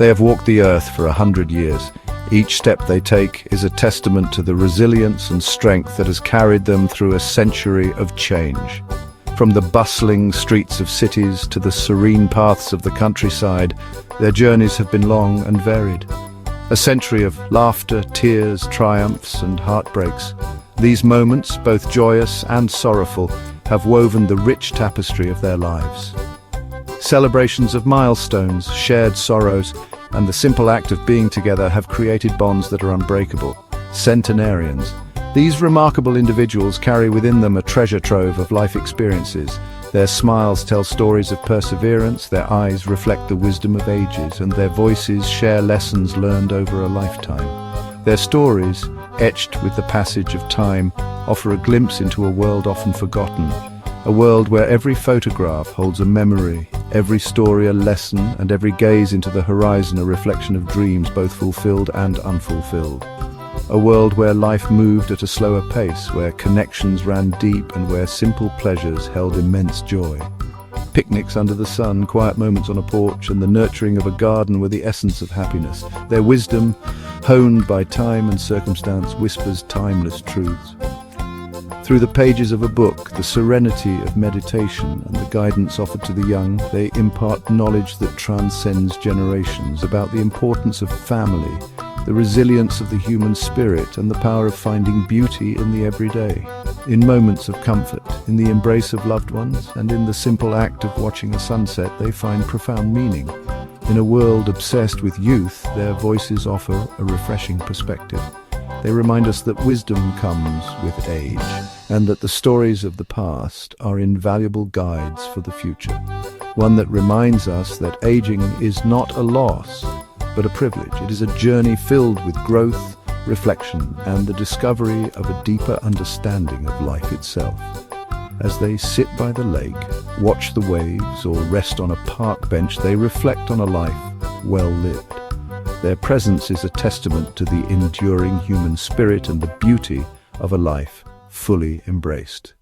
They have walked the earth for 100 years. Each step they take is a testament to the resilience and strength that has carried them through a century of change. From the bustling streets of cities to the serene paths of the countryside, their journeys have been long and varied. A century of laughter, tears, triumphs, and heartbreaks. These moments, both joyous and sorrowful, have woven the rich tapestry of their lives. Celebrations of milestones, shared sorrows, and the simple act of being together have created bonds that are unbreakable. Centenarians. These remarkable individuals carry within them a treasure trove of life experiences. Their smiles tell stories of perseverance, their eyes reflect the wisdom of ages, and their voices share lessons learned over a lifetime. Their stories, etched with the passage of time, offer a glimpse into a world often forgotten. A world where every photograph holds a memory, every story a lesson, and every gaze into the horizon a reflection of dreams both fulfilled and unfulfilled. A world where life moved at a slower pace, where connections ran deep, and where simple pleasures held immense joy. Picnics under the sun, quiet moments on a porch, and the nurturing of a garden were the essence of happiness. Their wisdom, honed by time and circumstance, whispers timeless truths. Through the pages of a book, the serenity of meditation, and the guidance offered to the young, they impart knowledge that transcends generations about the importance of family, the resilience of the human spirit, and the power of finding beauty in the everyday. In moments of comfort, in the embrace of loved ones, and in the simple act of watching a sunset, they find profound meaning. In a world obsessed with youth, their voices offer a refreshing perspective. They remind us that wisdom comes with age, and that the stories of the past are invaluable guides for the future. One that reminds us that aging is not a loss, but a privilege. It is a journey filled with growth, reflection, and the discovery of a deeper understanding of life itself. As they sit by the lake, watch the waves, or rest on a park bench, they reflect on a life well lived. Their presence is a testament to the enduring human spirit and the beauty of a life fully embraced.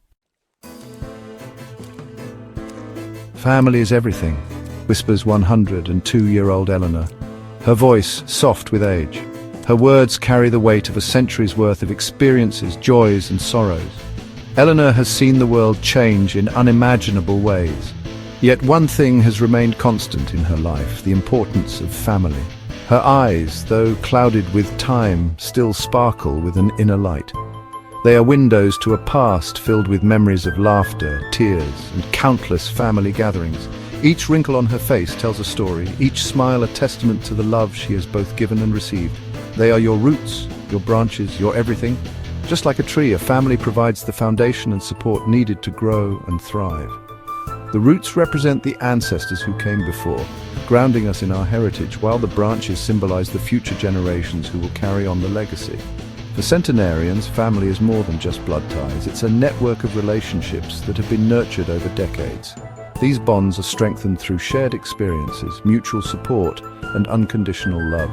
Family is everything, whispers 102-year-old Eleanor, her voice soft with age. Her words carry the weight of a century's worth of experiences, joys and sorrows. Eleanor has seen the world change in unimaginable ways. Yet one thing has remained constant in her life, the importance of family. Her eyes, though clouded with time, still sparkle with an inner light. They are windows to a past filled with memories of laughter, tears, and countless family gatherings. Each wrinkle on her face tells a story, each smile a testament to the love she has both given and received. They are your roots, your branches, your everything. Just like a tree, a family provides the foundation and support needed to grow and thrive. The roots represent the ancestors who came before, grounding us in our heritage, while the branches symbolize the future generations who will carry on the legacy. For centenarians, family is more than just blood ties. It's a network of relationships that have been nurtured over decades. These bonds are strengthened through shared experiences, mutual support, and unconditional love.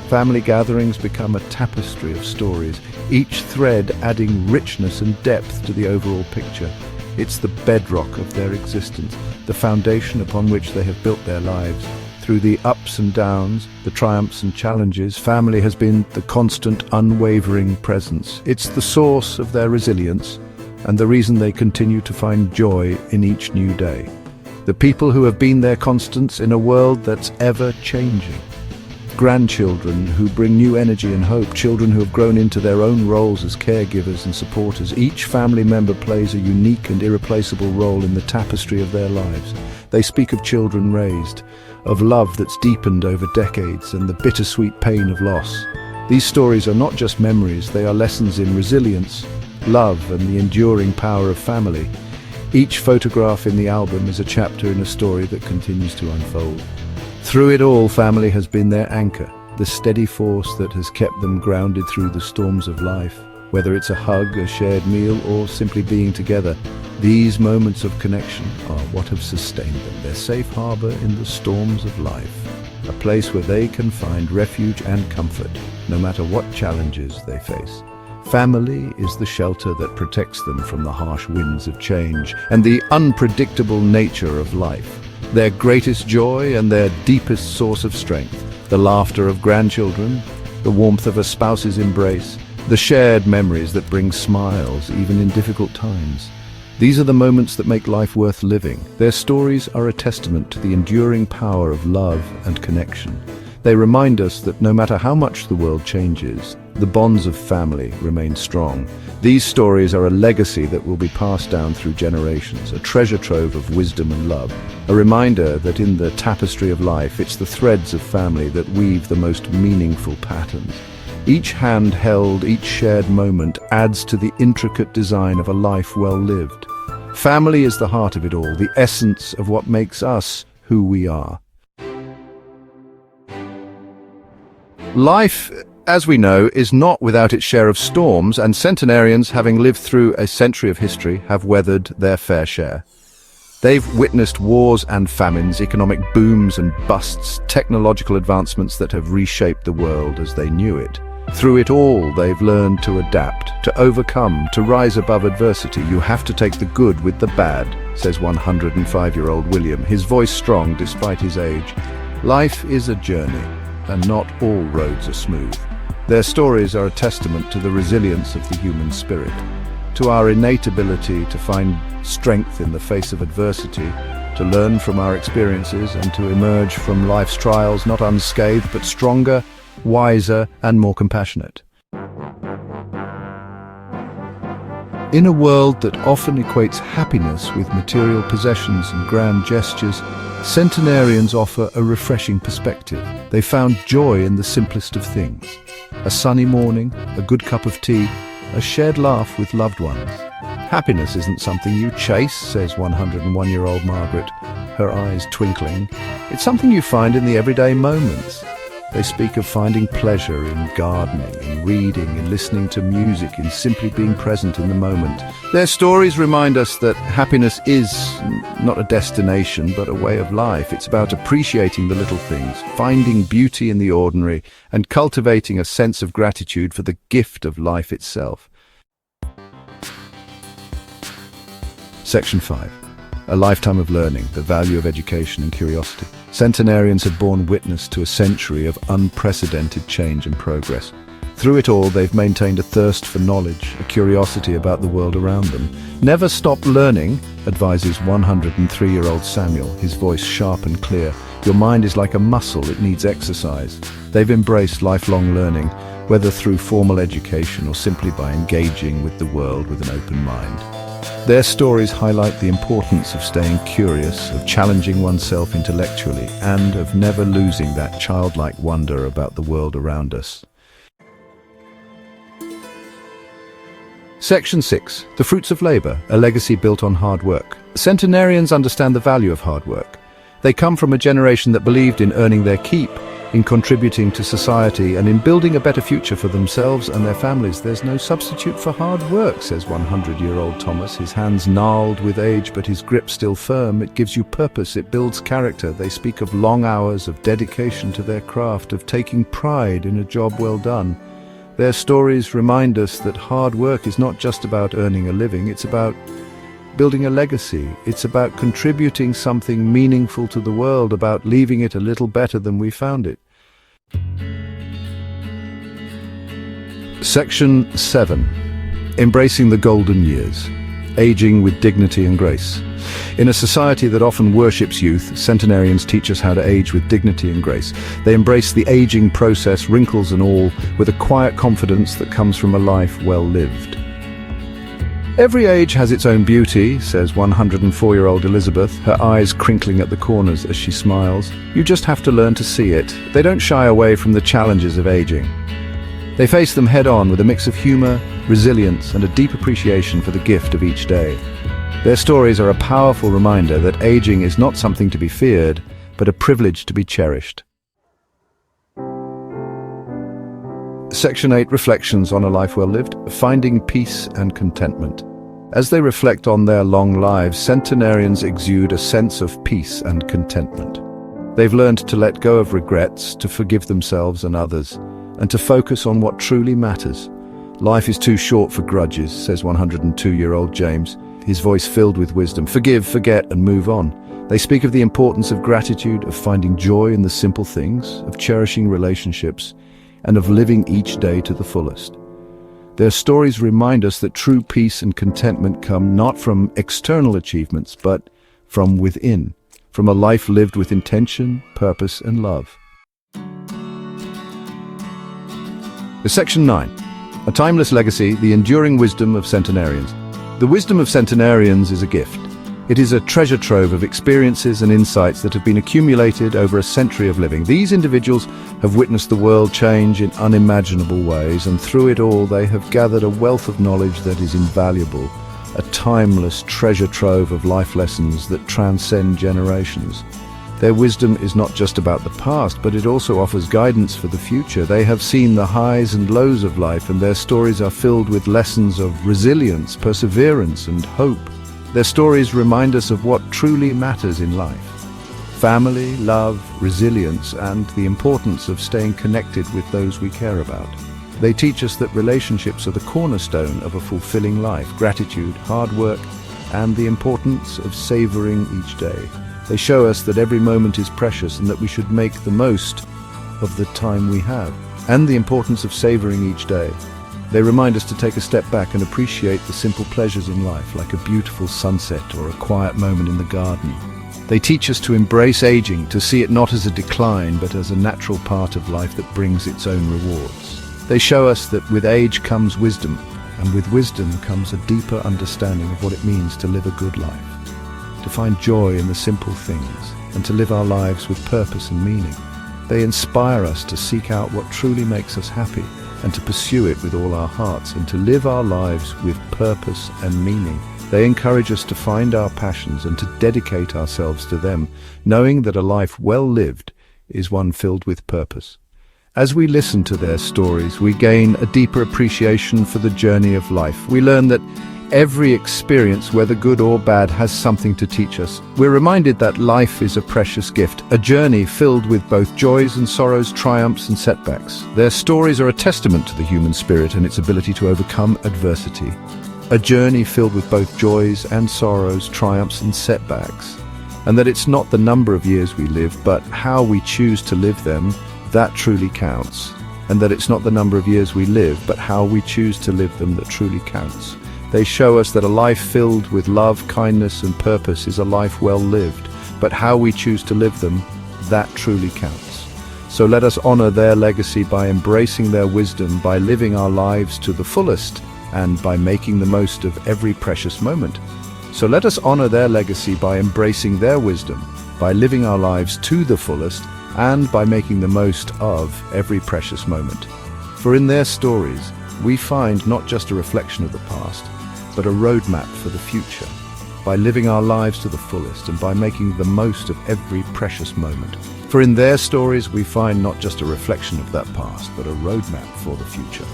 Family gatherings become a tapestry of stories, each thread adding richness and depth to the overall picture. It's the bedrock of their existence, the foundation upon which they have built their lives. Through the ups and downs, the triumphs and challenges, family has been the constant, unwavering presence. It's the source of their resilience and the reason they continue to find joy in each new day. The people who have been their constants in a world that's ever-changing. Grandchildren who bring new energy and hope, children who have grown into their own roles as caregivers and supporters. Each family member plays a unique and irreplaceable role in the tapestry of their lives. They speak of children raised, of love that's deepened over decades, and the bittersweet pain of loss. These stories are not just memories, they are lessons in resilience, love, and the enduring power of family. Each photograph in the album is a chapter in a story that continues to unfold. Through it all, family has been their anchor, the steady force that has kept them grounded through the storms of life. Whether it's a hug, a shared meal, or simply being together, these moments of connection are what have sustained them, their safe harbor in the storms of life, a place where they can find refuge and comfort, no matter what challenges they face. Family is the shelter that protects them from the harsh winds of change and the unpredictable nature of life. their greatest joy and their deepest source of strength. The laughter of grandchildren, the warmth of a spouse's embrace, the shared memories that bring smiles even in difficult times. These are the moments that make life worth living. Their stories are a testament to the enduring power of love and connection. They remind us that no matter how much the world changes, the bonds of family remain strong. These stories are a legacy that will be passed down through generations, a treasure trove of wisdom and love, a reminder that in the tapestry of life, it's the threads of family that weave the most meaningful patterns. Each hand held, each shared moment adds to the intricate design of a life well lived. Family is the heart of it all, the essence of what makes us who we are. Life, as we know, is not without its share of storms, and centenarians, having lived through a century of history, have weathered their fair share. They've witnessed wars and famines, economic booms and busts, technological advancements that have reshaped the world as they knew it. Through it all, they've learned to adapt, to overcome, to rise above adversity. You have to take the good with the bad, says 105-year-old William, his voice strong despite his age. Life is a journey, and not all roads are smooth. Their stories are a testament to the resilience of the human spirit, to our innate ability to find strength in the face of adversity, to learn from our experiences and to emerge from life's trials not unscathed but stronger, wiser and more compassionate. In a world that often equates happiness with material possessions and grand gestures, centenarians offer a refreshing perspective. They found joy in the simplest of things. A sunny morning, a good cup of tea, a shared laugh with loved ones. Happiness isn't something you chase, says 101-year-old Margaret, her eyes twinkling. It's something you find in the everyday moments. They speak of finding pleasure in gardening, in reading, in listening to music, in simply being present in the moment. Their stories remind us that happiness is not a destination, but a way of life. It's about appreciating the little things, finding beauty in the ordinary, and cultivating a sense of gratitude for the gift of life itself. Section 5. A lifetime of learning, the value of education and curiosity. Centenarians have borne witness to a century of unprecedented change and progress. Through it all, they've maintained a thirst for knowledge, a curiosity about the world around them. Never stop learning, advises 103-year-old Samuel, his voice sharp and clear. Your mind is like a muscle, it needs exercise. They've embraced lifelong learning, whether through formal education or simply by engaging with the world with an open mind. Their stories highlight the importance of staying curious, of challenging oneself intellectually, and of never losing that childlike wonder about the world around us. Section 6. The fruits of labor, a legacy built on hard work. Centenarians understand the value of hard work. They come from a generation that believed in earning their keep, in contributing to society, and in building a better future for themselves and their families. There's no substitute for hard work, says 100-year-old Thomas, his hands gnarled with age but his grip still firm. It gives you purpose, it builds character. They speak of long hours, of dedication to their craft, of taking pride in a job well done. Their stories remind us that hard work is not just about earning a living, it's about building a legacy. It's about contributing something meaningful to the world, about leaving it a little better than we found it. Section 7. Embracing the golden years. Aging with dignity and grace. In a society that often worships youth, centenarians teach us how to age with dignity and grace. They embrace the aging process, wrinkles and all, with a quiet confidence that comes from a life well lived. Every age has its own beauty, says 104-year-old Elizabeth, her eyes crinkling at the corners as she smiles. You just have to learn to see it. They don't shy away from the challenges of aging. They face them head-on with a mix of humor, resilience, and a deep appreciation for the gift of each day. Their stories are a powerful reminder that aging is not something to be feared, but a privilege to be cherished. Section 8. Reflections on a life well lived. Finding peace and contentment. As they reflect on their long lives, centenarians exude a sense of peace and contentment. They've learned to let go of regrets, to forgive themselves and others, and to focus on what truly matters. Life is too short for grudges, says 102-year-old James, his voice filled with wisdom. Forgive, forget, and move on. They speak of the importance of gratitude, of finding joy in the simple things, of cherishing relationships, and of living each day to the fullest. Their stories remind us that true peace and contentment come not from external achievements, but from within, from a life lived with intention, purpose, and love. Section 9. A timeless legacy, the enduring wisdom of centenarians. The wisdom of centenarians is a gift. It is a treasure trove of experiences and insights that have been accumulated over a century of living. These individuals have witnessed the world change in unimaginable ways, and through it all they have gathered a wealth of knowledge that is invaluable, a timeless treasure trove of life lessons that transcend generations. Their wisdom is not just about the past, but it also offers guidance for the future. They have seen the highs and lows of life, and their stories are filled with lessons of resilience, perseverance, and hope. Their stories remind us of what truly matters in life: family, love, resilience, and the importance of staying connected with those we care about. They teach us that relationships are the cornerstone of a fulfilling life, gratitude, hard work, and the importance of savoring each day. They show us that every moment is precious and that we should make the most of the time we have, and the importance of savoring each day. They remind us to take a step back and appreciate the simple pleasures in life, like a beautiful sunset or a quiet moment in the garden. They teach us to embrace aging, to see it not as a decline, but as a natural part of life that brings its own rewards. They show us that with age comes wisdom, and with wisdom comes a deeper understanding of what it means to live a good life, to find joy in the simple things, and to live our lives with purpose and meaning. They inspire us to seek out what truly makes us happy, and to pursue it with all our hearts, and to live our lives with purpose and meaning. They encourage us to find our passions and to dedicate ourselves to them, knowing that a life well lived is one filled with purpose. As we listen to their stories, we gain a deeper appreciation for the journey of life. We learn that every experience, whether good or bad, has something to teach us. We're reminded that life is a precious gift, a journey filled with both joys and sorrows, triumphs and setbacks. Their stories are a testament to the human spirit and its ability to overcome adversity. A journey filled with both joys and sorrows, triumphs and setbacks. And that it's not the number of years we live, but how we choose to live them, that truly counts. And that it's not the number of years we live, but how we choose to live them that truly counts. They show us that a life filled with love, kindness, and purpose is a life well lived, but how we choose to live them, that truly counts. So let us honor their legacy by embracing their wisdom, by living our lives to the fullest, and by making the most of every precious moment. So let us honor their legacy by embracing their wisdom, by living our lives to the fullest, and by making the most of every precious moment. For in their stories, we find not just a reflection of the past, but a roadmap for the future. By living our lives to the fullest and by making the most of every precious moment. For in their stories we find not just a reflection of that past, but a roadmap for the future.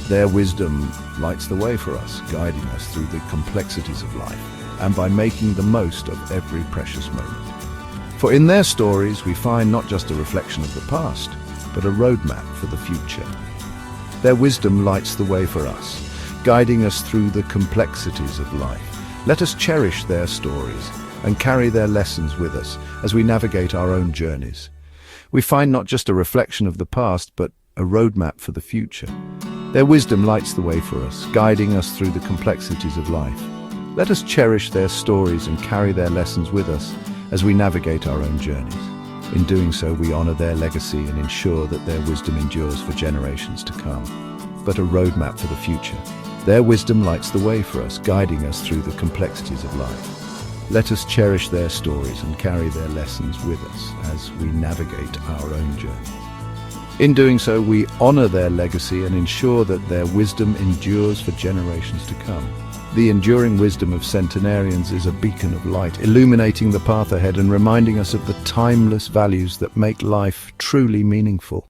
Their wisdom lights the way for us, guiding us through the complexities of life, and by making the most of every precious moment. For in their stories we find not just a reflection of the past, but a roadmap for the future. Their wisdom lights the way for us, guiding us through the complexities of life. Let us cherish their stories and carry their lessons with us as we navigate our own journeys. We find not just a reflection of the past, but a roadmap for the future. Their wisdom lights the way for us, guiding us through the complexities of life. Let us cherish their stories and carry their lessons with us as we navigate our own journeys. In doing so, we honor their legacy and ensure that their wisdom endures for generations to come. But a roadmap for the future. Their wisdom lights the way for us, guiding us through the complexities of life. Let us cherish their stories and carry their lessons with us as we navigate our own journey. In doing so, we honor their legacy and ensure that their wisdom endures for generations to come. The enduring wisdom of centenarians is a beacon of light, illuminating the path ahead and reminding us of the timeless values that make life truly meaningful.